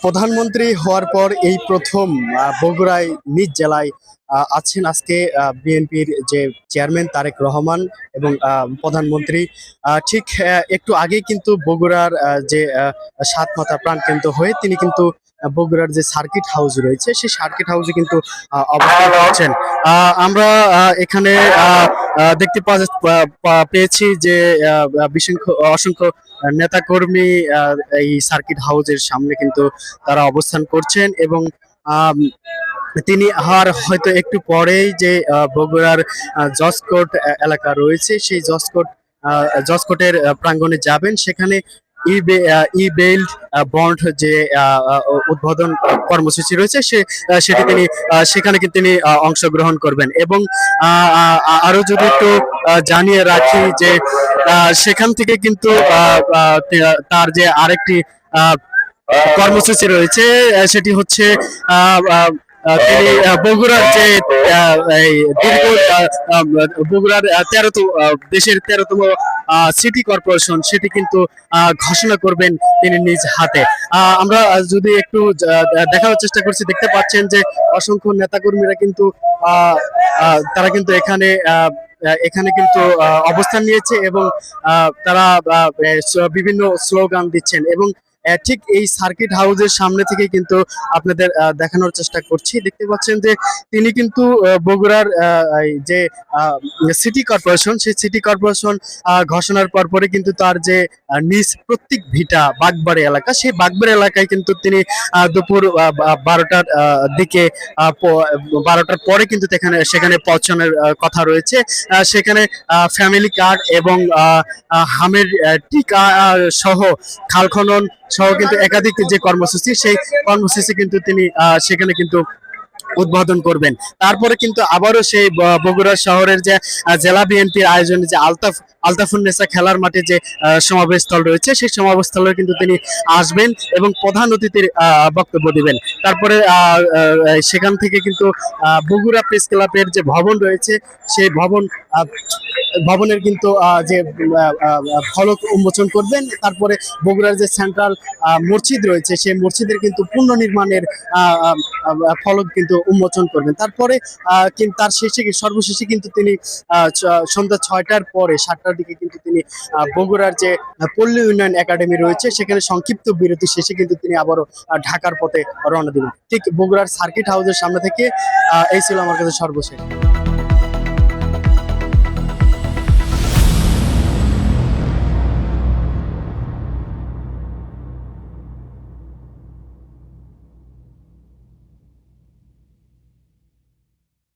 প্রধানমন্ত্রী হওয়ার পর এই প্রথম বগুড়ায় নিজ জেলায় আছেন আজকে বিএনপির যে চেয়ারম্যান তারেক রহমান এবং প্রধানমন্ত্রী ঠিক একটু আগেই কিন্তু বগুড়ার যে সাত মাথা প্রাণকেন্দ্র হয়ে তিনি কিন্তু বগুড়ার যে সার্কিট হাউস রয়েছে সেই সার্কিট হাউসে কিন্তু অবস্থান করছেন। আমরা এখানে দেখতে পেয়েছি যে অসংখ্য নেতাকর্মী এই সার্কিট হাউসের সামনে কিন্তু তারা অবস্থান করছেন এবং আম, তিনি হয়তো একটু পরেই যে বগুড়ার জজকোর্ট এলাকা রয়েছে সেই জজকোর্টের প্রাঙ্গণে যাবেন। সেখানে ই বেইল বন্ড যে উদ্বোধন কর্মসূচি রয়েছে সেটি তিনি সেখানে কিন্তু তিনি অংশগ্রহণ করবেন এবং আরো যদি একটু জানিয়ে রাখি যে সেখান থেকে কিন্তু তার যে আরেকটি কর্মসূচি রয়েছে সেটি হচ্ছে তিনি বগুড়ার যে এই দীর্ঘ বগুড়ার দেশের 13তম সিটি কর্পোরেশন সেটি কিন্তু ঘোষণা করবেন তিনি নিজ হাতে। আমরা যদি একটু দেখার চেষ্টা করছি, দেখতে পাচ্ছেন যে অসংখ্য নেতাকর্মীরা কিন্তু তারা কিন্তু এখানে কিন্তু অবস্থান নিয়েছে এবং তারা বিভিন্ন স্লোগান দিচ্ছেন এবং ঠিক এই সার্কিট হাউসের সামনে থেকে কিন্তু আপনাদের দেখানোর চেষ্টা করছি। দেখতে পাচ্ছেন যে তিনি কিন্তু বগুড়ার যে সিটি কর্পোরেশন সেই সিটি কর্পোরেশন ঘোষণার পরে কিন্তু তার যে নিজ প্রত্যেক ভিটা বাগবাড়ি এলাকা, সেই বাগবাড়ি এলাকায় কিন্তু তিনি দুপুর 12টার দিকে 12টার পরে কিন্তু সেখানে পৌঁছানোর কথা রয়েছে। সেখানে ফ্যামিলি কার্ড এবং হামের টিকা সহ খাল খনন সহ কিন্তু একাধিক যে কর্মসূচি সেই কর্মসূচি কিন্তু তিনি সেখানে কিন্তু উদ্বোধন করবেন। তারপরে কিন্তু আবারও সেই বগুড়া শহরের যে জেলা বিএনপির আয়োজনে যে আলতাফুন্নেসা খেলার মাঠে যে সমাবেশ স্থল রয়েছে সেই সমাবেশ স্থলে কিন্তু তিনি আসবেন এবং প্রধান অতিথির বক্তব্য দিবেন। তারপরে সেখান থেকে কিন্তু বগুড়া প্রেস ক্লাবের যে ভবন রয়েছে সেই ভবনের কিন্তু যে ফলক উন্মোচন করবেন। তারপরে বগুড়ার যে সেন্ট্রাল মসজিদ রয়েছে সেই মসজিদের কিন্তু পুনর্নির্মাণের ফলক কিন্তু উন্মোচন করবেন। তারপরে তার সর্বশেষে কিন্তু তিনি সন্ধ্যা 6টার পরে 7টার দিকে কিন্তু তিনি বগুড়ার যে পল্লী উন্নয়ন একাডেমি রয়েছে সেখানে সংক্ষিপ্ত বিরতি শেষে কিন্তু তিনি আবারও ঢাকার পথে রওনা দিবেন। ঠিক বগুড়ার সার্কিট হাউসের সামনে থেকে এই ছিল আমার কাছে সর্বশেষ।